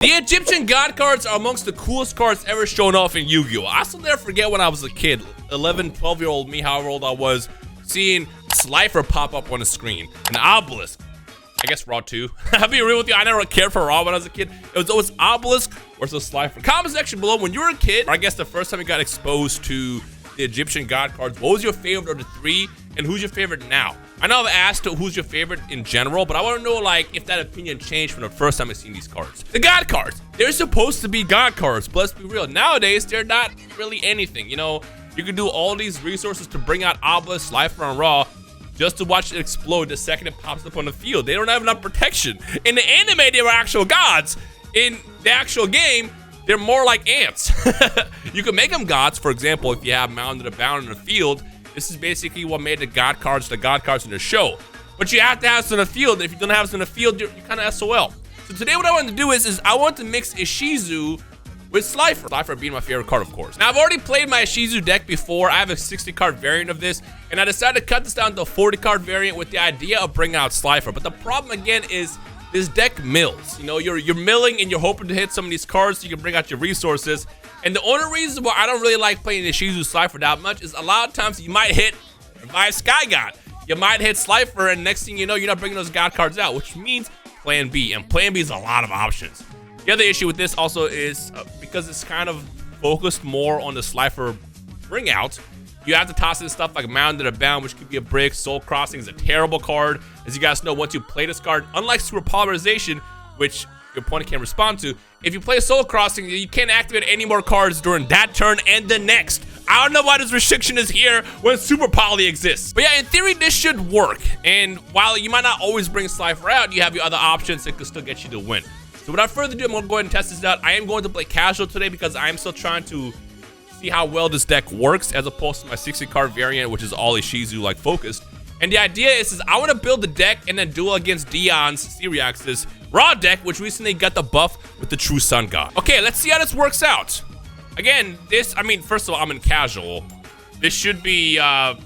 The Egyptian god cards are amongst the coolest cards ever shown off in Yu-Gi-Oh! I still never forget when I was a kid, 11, 12-year-old me, however old I was, seeing Slifer pop up on the screen. An Obelisk. I guess Raw too. I'll be real with you, I never cared for Raw when I was a kid. It was always Obelisk versus Slifer. Comment section below, when you were a kid, or I guess the first time you got exposed to the Egyptian god cards, what was your favorite of the three, and who's your favorite now? I know I've asked who's your favorite in general, but I want to know like if that opinion changed from the first time I seen these cards. The god cards, they're supposed to be god cards, but let's be real, nowadays they're not really anything. You know, you can do all these resources to bring out Obelisk, Slifer, and Raw just to watch it explode the second it pops up on the field. They don't have enough protection. In the anime, they were actual gods. In the actual game, they're more like ants. You can make them gods. For example, if you have Mounded Abound in the field, this is basically what made the god cards in the show. But you have to have some in the field, and if you don't have some in the field, you're kind of SOL. So today what I want to do is I want to mix Ishizu with Slifer. Slifer being my favorite card, of course. Now, I've already played my Ishizu deck before. I have a 60-card variant of this, and I decided to cut this down to a 40-card variant with the idea of bringing out Slifer. But the problem, again, is this deck mills. You know, you're milling and you're hoping to hit some of these cards so you can bring out your resources. And the only reason why I don't really like playing Ishizu Slifer that much is a lot of times you might hit Revive Sky God. You might hit Slifer, and next thing you know, you're not bringing those god cards out, which means Plan B. And Plan B is a lot of options. The other issue with this also is because it's kind of focused more on the Slifer bring out, you have to toss in stuff like Mounded Abound, which could be a brick. Soul Crossing is a terrible card. As you guys know, once you play this card, unlike Super Polymerization, which your opponent can respond to, if you play Soul Crossing, you can't activate any more cards during that turn and the next. I don't know why this restriction is here when Super Poly exists. But yeah, in theory, this should work. And while you might not always bring Slifer out, you have your other options that could still get you to win. So without further ado, I'm going to go ahead and test this out. I am going to play casual today because I am still trying to see how well this deck works as opposed to my 60-card variant, which is all Ishizu like focused. And the idea is I want to build the deck and then duel against Dion's Syriax's Raw deck, which recently got the buff with the True Sun God. Okay, let's see how this works out. Again, first of all, I'm in casual. This should be a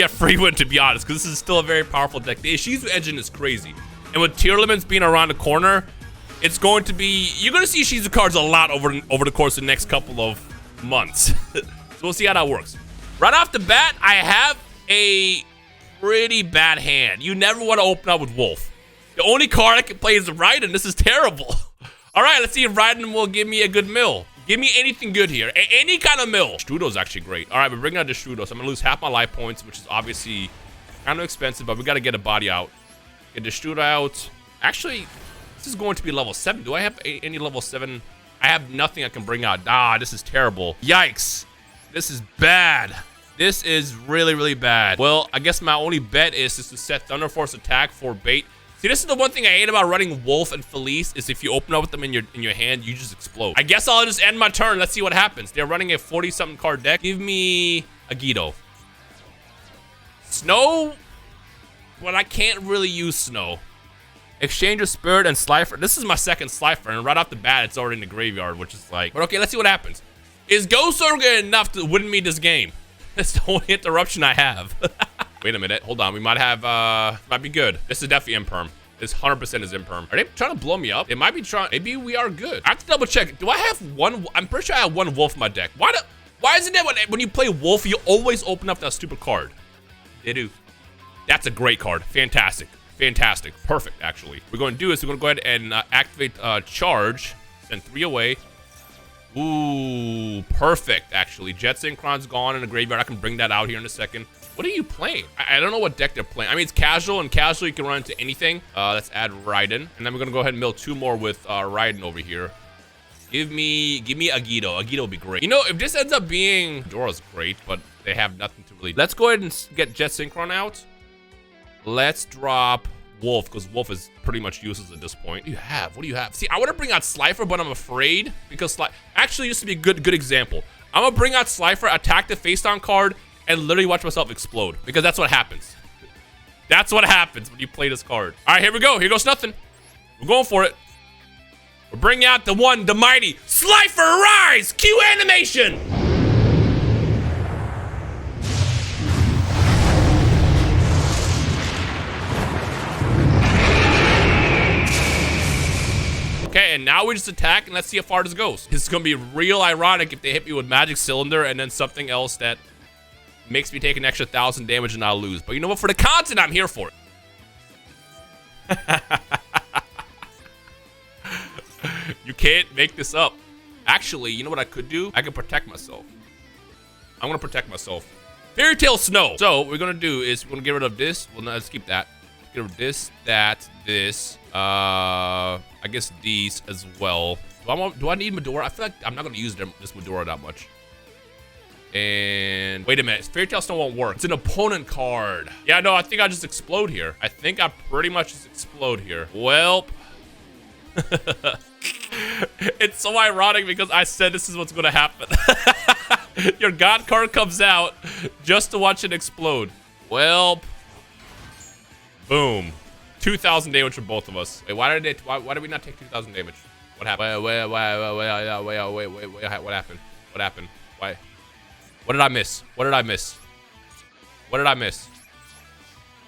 free win, to be honest, because this is still a very powerful deck. The Ishizu engine is crazy. And with tier limits being around the corner, it's going to be, you're going to see Ishizu cards a lot over the course of the next couple of months. So we'll see how that works. Right off the bat, I have a pretty bad hand. You never want to open up with Wolf. The only card I can play is Raiden. This is terrible. All right, let's see if Raiden will give me a good mill. Give me anything good here. Any kind of mill. Strudo's actually great. All right, we're bringing out the Strudo, so I'm going to lose half my life points, which is obviously kind of expensive, but we got to get a body out. Get the Strudo out. Actually, this is going to be level 7. Do I have any level 7? I have nothing I can bring out. Ah, this is terrible. Yikes. This is bad. This is really, really bad. Well, I guess my only bet is just to set Thunder Force attack for bait. See, this is the one thing I hate about running Wolf and Felice is if you open up with them in your hand, you just explode. I guess I'll just end my turn. Let's see what happens. They're running a 40-something card deck. Give me a Guido. Snow? Well, I can't really use Snow. Exchange of Spirit and Slifer. This is my second Slifer, and right off the bat, it's already in the graveyard, which is like... But okay, let's see what happens. Is Ghost Organ enough to win me this game? That's the only interruption I have. Wait a minute. Hold on. We might have... might be good. This is definitely Imperm. This 100% is Imperm. Are they trying to blow me up? They might be trying... Maybe we are good. I have to double check. Do I have one... I'm pretty sure I have one Wolf in my deck. Why isn't it when you play Wolf, you always open up that stupid card? They do. That's a great card. Fantastic. Fantastic. Perfect, actually. We're going to do is we're going to go ahead and activate Charge. Send 3 away. Ooh, perfect, actually. Jet Synchron's gone in the graveyard. I can bring that out here in a second. What are you playing? I don't know what deck they're playing. I mean, it's casual, and casual you can run into anything. Let's add Raiden. And then we're going to go ahead and mill 2 more with Raiden over here. Give me Agido. Agido would be great. You know, if this ends up being... Dora's great, but they have nothing to really... Let's go ahead and get Jet Synchron out. Let's drop Wolf, because Wolf is pretty much useless at this point. What do you have? What do you have? See, I want to bring out Slifer, but I'm afraid because actually used to be a good example. I'm going to bring out Slifer, attack the face-down card, and literally watch myself explode, because that's what happens. That's what happens when you play this card. All right, here we go. Here goes nothing. We're going for it. We're bringing out the one, the mighty Slifer Rise! Cue animation! Okay, and now we just attack and let's see how far this goes. This is gonna be real ironic if they hit me with Magic Cylinder and then something else that makes me take an extra 1,000 damage and I'll lose. But you know what? For the content, I'm here for it. You can't make this up. Actually, you know what I could do? I can protect myself. I'm gonna protect myself. Fairy Tale Snow. So what we're gonna do is we're gonna get rid of this. Well, no, let's keep that. Get rid of this, that, this. I guess these as well. Do I need Medora? I feel like I'm not gonna use this Medora that much. And wait a minute, Fairy Tale Snow won't work. It's an opponent card. Yeah, no, I think I just explode here. I think I pretty much just explode here. Well, it's so ironic because I said this is what's gonna happen. Your God card comes out just to watch it explode. Well, boom. 2,000 damage for both of us. Wait, why did we not take 2,000 damage? What happened? Wait, what happened? What happened? Why? What did I miss? What did I miss? What did I miss?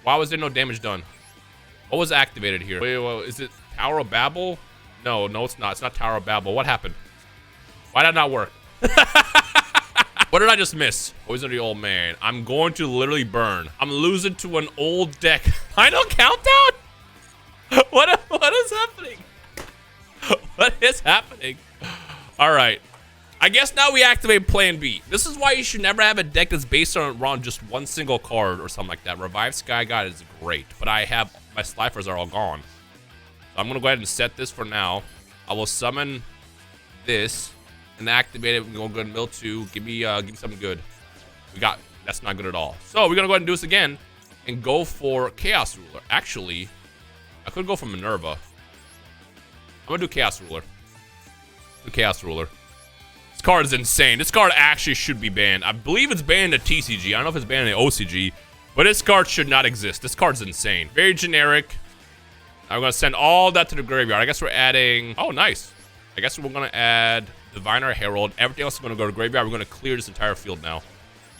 Why was there no damage done? What was activated here? Wait, is it Tower of Babel? No, it's not. It's not Tower of Babel. What happened? Why did that not work? What did I just miss? Poison the old man. I'm going to literally burn. I'm losing to an old deck. Final countdown? What is happening? What is happening? All right. I guess now we activate Plan B. This is why you should never have a deck that's based on just one single card or something like that. Revive Sky God is great, but my Slifers are all gone. So I'm gonna go ahead and set this for now. I will summon this and activate it. We're gonna go ahead and mill 2. Give me something good. That's not good at all. So we're gonna go ahead and do this again and go for Chaos Ruler. Actually, I could go for Minerva. I'm gonna do Chaos Ruler. This card is insane. This card actually should be banned. I believe it's banned in TCG. I don't know if it's banned in OCG, but this card should not exist. This card's insane. Very generic. I'm gonna send all that to the graveyard. I guess we're adding. Oh, nice. I guess we're gonna add Diviner Herald. Everything else is gonna go to graveyard. We're gonna clear this entire field now.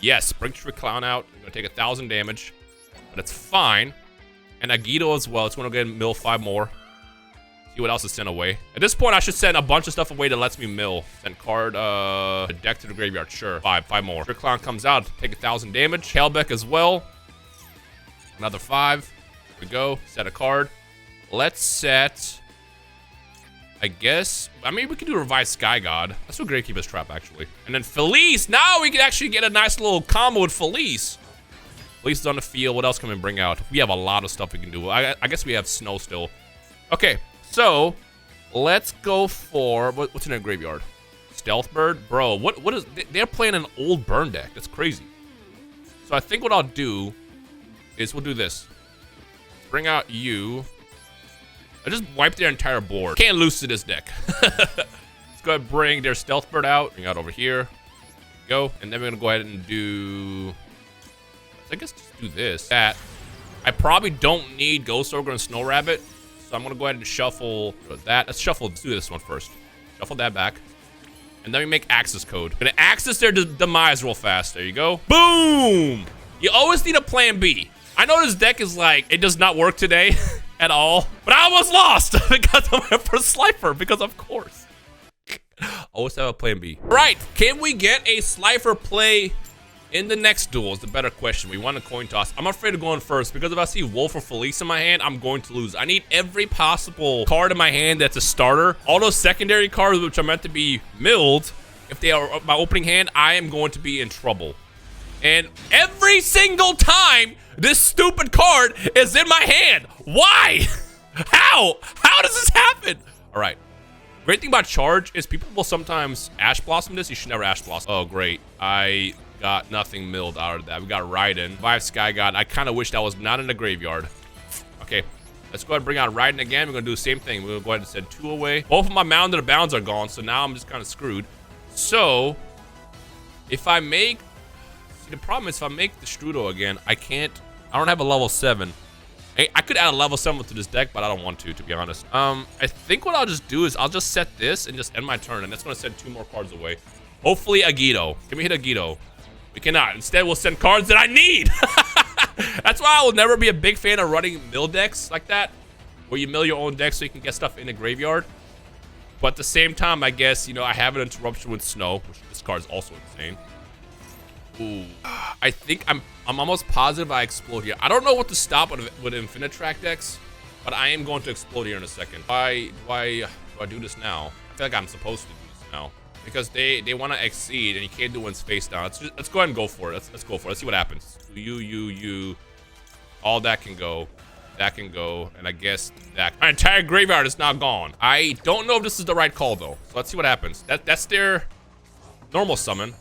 Yes, Spring Tree Clown out. We're gonna take 1,000 damage, but it's fine. And Agito as well. It's gonna go ahead and mill 5 more. See what else is sent away. At this point, I should send a bunch of stuff away that lets me mill. Send card, deck to the graveyard. Sure. 5 more. Trick Clown comes out. Take 1,000 damage. Hellbeck as well. Another 5. Here we go. Set a card. Let's set. I mean, we can do Revive Sky God. Let's do Gravekeeper's Trap, actually. And then Felice. Now we can actually get a nice little combo with Felice. Felice is on the field. What else can we bring out? We have a lot of stuff we can do. I guess we have Snow still. Okay. So, let's go for, what's in their graveyard? Stealth Bird? Bro, what is, they're playing an old burn deck. That's crazy. So I think what I'll do is we'll do this. Bring out you. I just wiped their entire board. Can't lose to this deck. Let's go ahead and bring their Stealth Bird out. Bring out over here. Go. And then we're going to go ahead and do, I guess just do this. That. I probably don't need Ghost Ogre and Snow Rabbit. So I'm gonna go ahead and shuffle that. Let's do this one first. Shuffle that back. And then we make Access Code. Gonna access their demise real fast. There you go. Boom! You always need a plan B. I know this deck is like, it does not work today at all. But I almost lost because I went for Slifer, because of course. Always have a plan B. Right, can we get a Slifer play in the next duel is the better question. We want a coin toss. I'm afraid of going first because if I see Wolf or Felice in my hand, I'm going to lose. I need every possible card in my hand that's a starter. All those secondary cards which are meant to be milled, if they are my opening hand, I am going to be in trouble. And every single time, this stupid card is in my hand. Why? How? How does this happen? All right. Great thing about Charge is people will sometimes Ash Blossom this. You should never Ash Blossom. Oh, great. I got nothing milled out of that. We got Raiden. Revive Sky God. I kind of wish that was not in the graveyard. Okay. Let's go ahead and bring out Raiden again. We're going to do the same thing. We're going to go ahead and send 2 away. Both of my Mound and the Bounds are gone, so now I'm just kind of screwed. So, if I make... See, the problem is if I make the Strudo again, I don't have a level 7. I could add a level 7 to this deck, but I don't want to be honest. I think what I'll just do is I'll just set this and just end my turn, and that's going to send 2 more cards away. Hopefully, Agito. Can we hit Agito? We cannot. Instead, we'll send cards that I need. That's why I will never be a big fan of running mill decks like that, where you mill your own deck so you can get stuff in the graveyard. But at the same time, I guess, you know, I have an interruption with snow, which this card is also insane. Ooh. I think I'm almost positive I explode here. I don't know what to stop with Infinite Track decks, but I am going to explode here in a second. Why do I do this now? I feel like I'm supposed to do this now. Because they want to exceed, and you can't do one's face down. Let's go ahead and go for it. Let's go for it. Let's see what happens. You. All that can go. That can go. And I guess that. My entire graveyard is now gone. I don't know if this is the right call, though. So let's see what happens. That's their normal summon.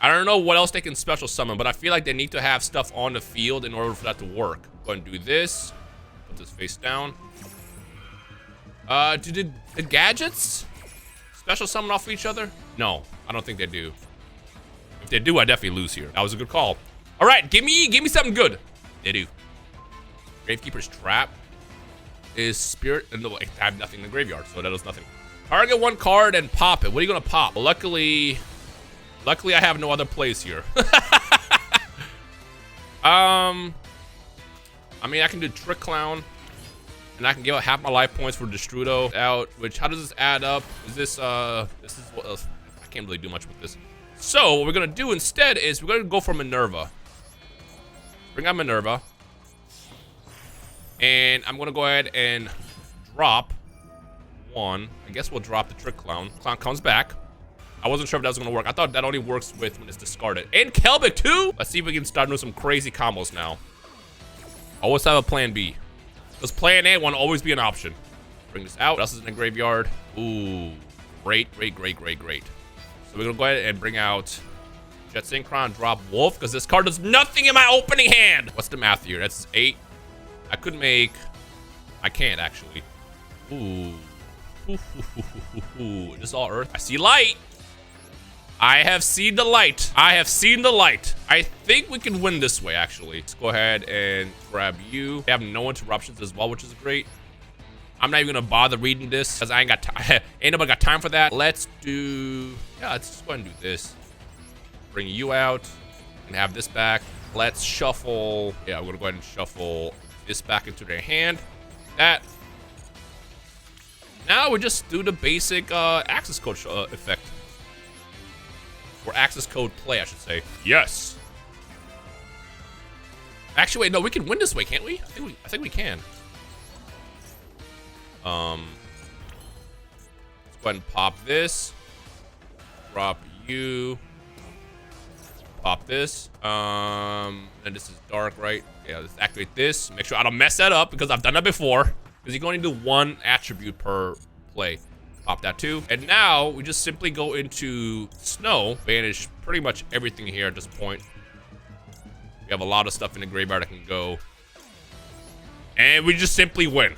I don't know what else they can special summon, but I feel like they need to have stuff on the field in order for that to work. Go ahead and do this. Put this face down. Do the gadgets special summon off of each other? No, I don't think they do. If they do, I definitely lose here. That was a good call. All right, give me something good. They do. Gravekeeper's Trap is Spirit. No, I have nothing in the graveyard, so that does nothing. Target one card and pop it. What are you gonna pop? Well, luckily I have no other plays here. I mean, I can do Trick Clown. And I can give out half my life points for Destrudo out, which, how does this add up? Is this is what else? I can't really do much with this. So what we're gonna do instead is we're gonna go for Minerva. Bring out Minerva. And I'm gonna go ahead and drop one. I guess we'll drop the Trick Clown. Clown comes back. I wasn't sure if that was gonna work. I thought that only works when it's discarded. And Kelbic too! Let's see if we can start doing some crazy combos now. Always have a plan B. Because plan A won't always be an option. Bring this out. What else is in the graveyard? Ooh. Great. So we're going to go ahead and bring out Jet Synchron, drop Wolf, because this card does nothing in my opening hand. What's the math here? That's 8. I could make... I can't, actually. Ooh. This is all Earth. I see light. I have seen the light. I think we can win this way, actually. Let's go ahead and grab you. They have no interruptions as well, which is great. I'm not even gonna bother reading this because I ain't got time. Ain't nobody got time for that. Let's just go ahead and do this. Bring you out and have this back. Let's shuffle. Yeah, we're gonna go ahead and shuffle this back into their hand. That. Now we just do the basic access code effect. Or access code play, I should say. Yes. Actually, wait, no, we can win this way, can't we? I think we can. Let's go ahead and pop this. Drop you. Pop this. And this is dark, right? Yeah, let's activate this. Make sure I don't mess that up because I've done that before. Because you can only do one attribute per play. Pop that too. And now we just simply go into snow. Banish pretty much everything here at this point. We have a lot of stuff in the graveyard that can go. And we just simply win.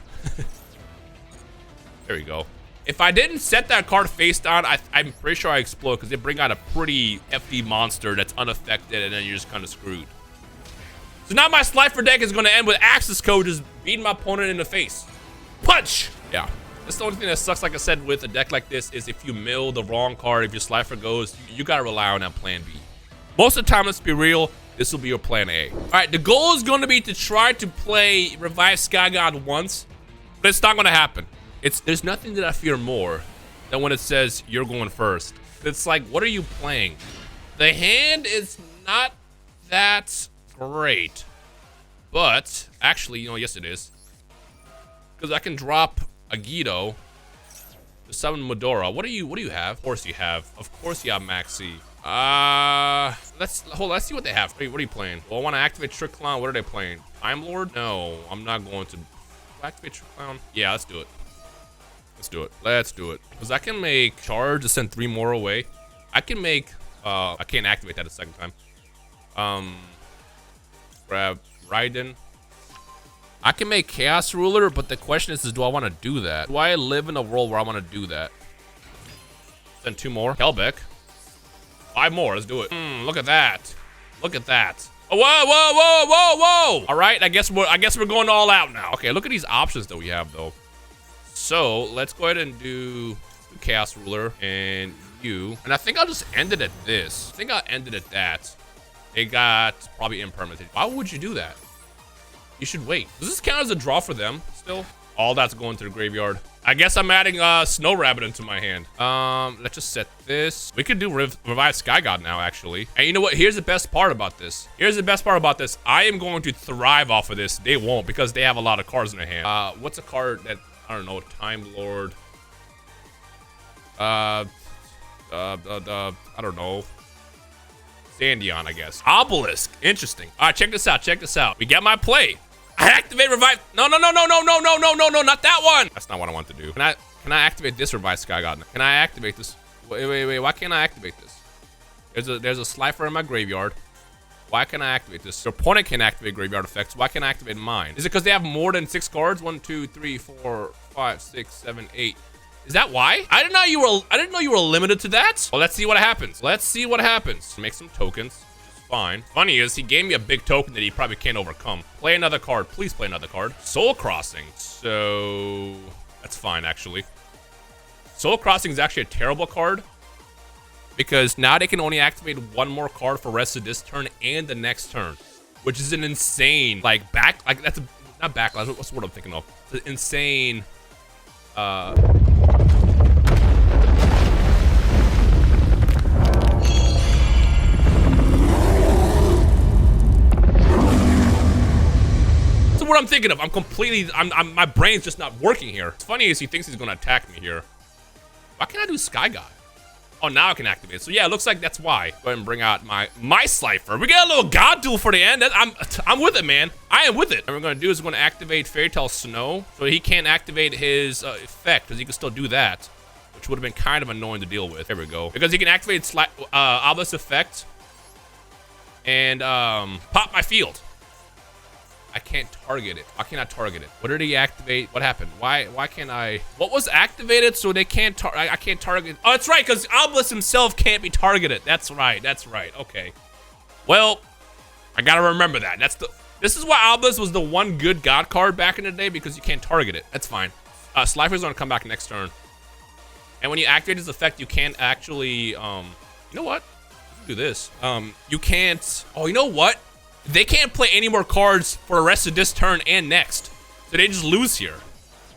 There we go. If I didn't set that card face down, I'm pretty sure I explode because they bring out a pretty hefty monster that's unaffected and then you're just kind of screwed. So now my Slifer deck is going to end with access code just beating my opponent in the face. Punch! Yeah. That's the only thing that sucks, like I said, with a deck like this is if you mill the wrong card, if your Slifer goes, you gotta rely on that plan B. Most of the time, let's be real, this will be your plan A. All right, the goal is going to be to try to play Revive Sky God once, but it's not going to happen. There's nothing that I fear more than when it says you're going first. It's like, what are you playing? The hand is not that great, but actually, you know, yes it is. Because I can drop Agido to summon Medora. What do you have? Of course you have. Of course you have Maxi. Let's see what they have. Wait, what are you playing? Well, I want to activate Trick Clown. What are they playing? Time Lord? No, I'm not going to activate Trick Clown. Yeah, let's do it. Let's do it. Because I can make charge to send 3 more away. I can make I can't activate that a second time. Grab Raiden. I can make Chaos Ruler, but the question is do I want to do that? Do I live in a world where I want to do that? Then 2 more. Kelbeck. 5 more. Let's do it. Look at that. Look at that. Oh, whoa. All right, I guess we're going all out now. Okay, look at these options that we have, though. So let's go ahead and do Chaos Ruler and you. And I think I'll just end it at this. I think I'll end it at that. They got probably impermanent. Why would you do that? You should wait. Does this count as a draw for them still? All that's going to the graveyard. I guess I'm adding Snow Rabbit into my hand. Let's just set this. We could do Revive Sky God now, actually. And you know what? Here's the best part about this. I am going to thrive off of this. They won't, because they have a lot of cards in their hand. What's a card that, I don't know, Time Lord. I don't know. Sandion, I guess. Obelisk. Interesting. All right, check this out. We got my play. I activate Revive. No, not that one. That's not what I want to do. Can I activate this Revive Sky God? Can I activate this? Wait. Why can't I activate this? There's a Slifer in my graveyard. Why can't I activate this? Your opponent can activate graveyard effects. Why can't I activate mine? Is it because they have more than 6 cards? 1, 2, 3, 4, 5, 6, 7, 8. Is that why? I didn't know you were limited to that. Well, let's see what happens. Make some tokens. Fine. Funny is, he gave me a big token that he probably can't overcome. Play another card. Please play another card. Soul Crossing. So that's fine, actually. Soul Crossing is actually a terrible card, because now they can only activate one more card for the rest of this turn and the next turn, which is an insane, not backlash. What's the word I'm thinking of? It's an insane, what I'm thinking of. My brain's just not working here. It's funny is he thinks he's gonna attack me here. Why can't I do Sky God? Oh, now I can activate it. So yeah, it looks like that's why. Go ahead and bring out my Slifer. We got a little God Duel for the end. I'm with it, man. I am with it. And we're gonna do is we're gonna activate Fairy Tale Snow, so he can't activate his effect, because he can still do that, which would have been kind of annoying to deal with. There we go. Because he can activate Obelisk effect and pop my field. I can't target it. Why can't I target it? What did he activate? What happened? Why can't I? What was activated so they can't I can't target? Oh, that's right, because Obelisk himself can't be targeted. That's right. Okay. Well, I gotta remember that. This is why Obelisk was the one good God card back in the day, because you can't target it. That's fine. Slifer's gonna come back next turn. And when you activate his effect, you can't actually, you know what? Do this. You can't, oh, you know what? They can't play any more cards for the rest of this turn and next. So they just lose here.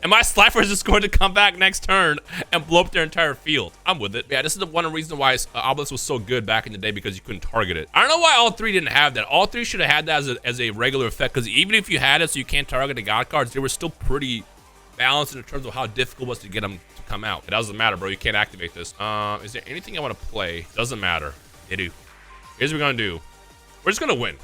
And my Slifer is just going to come back next turn and blow up their entire field. I'm with it. Yeah, this is the one reason why Obelisk was so good back in the day, because you couldn't target it. I don't know why all 3 didn't have that. All 3 should have had that as a regular effect, because even if you had it so you can't target the God cards, they were still pretty balanced in terms of how difficult it was to get them to come out. It doesn't matter, bro. You can't activate this. Is there anything I want to play? Doesn't matter. They do. Here's what we're going to do. We're just going to win.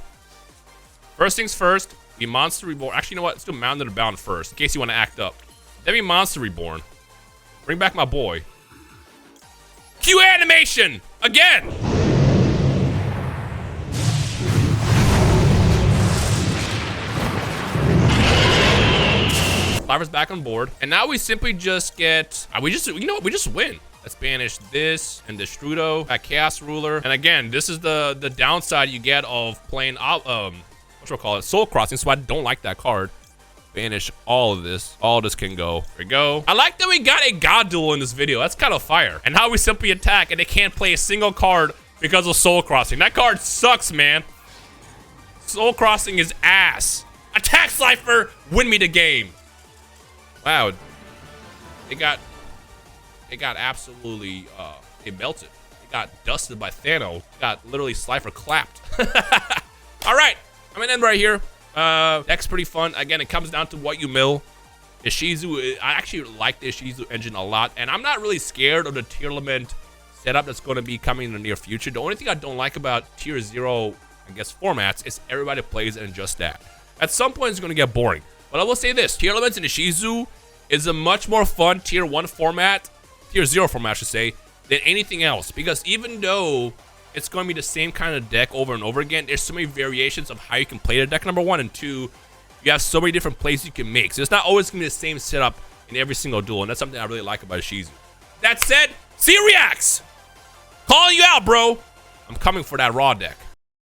First things first, be Monster Reborn. Actually, you know what? Let's do Mounted and Bound first, in case you want to act up. Then be Monster Reborn. Bring back my boy. Cue animation! Again! Slifer's back on board. And now we simply just get... you know what? We just win. Let's banish this and Destrudo, that Chaos Ruler. And again, this is the downside you get of playing... Soul Crossing, so I don't like that card. Banish all of this. All of this can go. There we go. I like that we got a God Duel in this video. That's kind of fire. And how we simply attack and they can't play a single card because of Soul Crossing. That card sucks, man. Soul Crossing is ass. Attack, Slifer! Win me the game. Wow. It got absolutely, it melted. It got dusted by Thanos. It got literally Slifer clapped. All right. I'm gonna end right here. Deck's pretty fun. Again, it comes down to what you mill. Ishizu, I actually like the Ishizu engine a lot, and I'm not really scared of the tier element setup that's going to be coming in the near future. The only thing I don't like about tier 0, I guess, formats is everybody plays and just that. At some point, it's going to get boring. But I will say this, tier elements in Ishizu is a much more fun tier 1 format, tier 0 format, I should say, than anything else. Because even though it's going to be the same kind of deck over and over again, there's so many variations of how you can play the deck, number 1, and 2, you have so many different plays you can make. So it's not always going to be the same setup in every single duel, and that's something I really like about Ishizu. That said, see reacts! Calling you out, bro! I'm coming for that raw deck.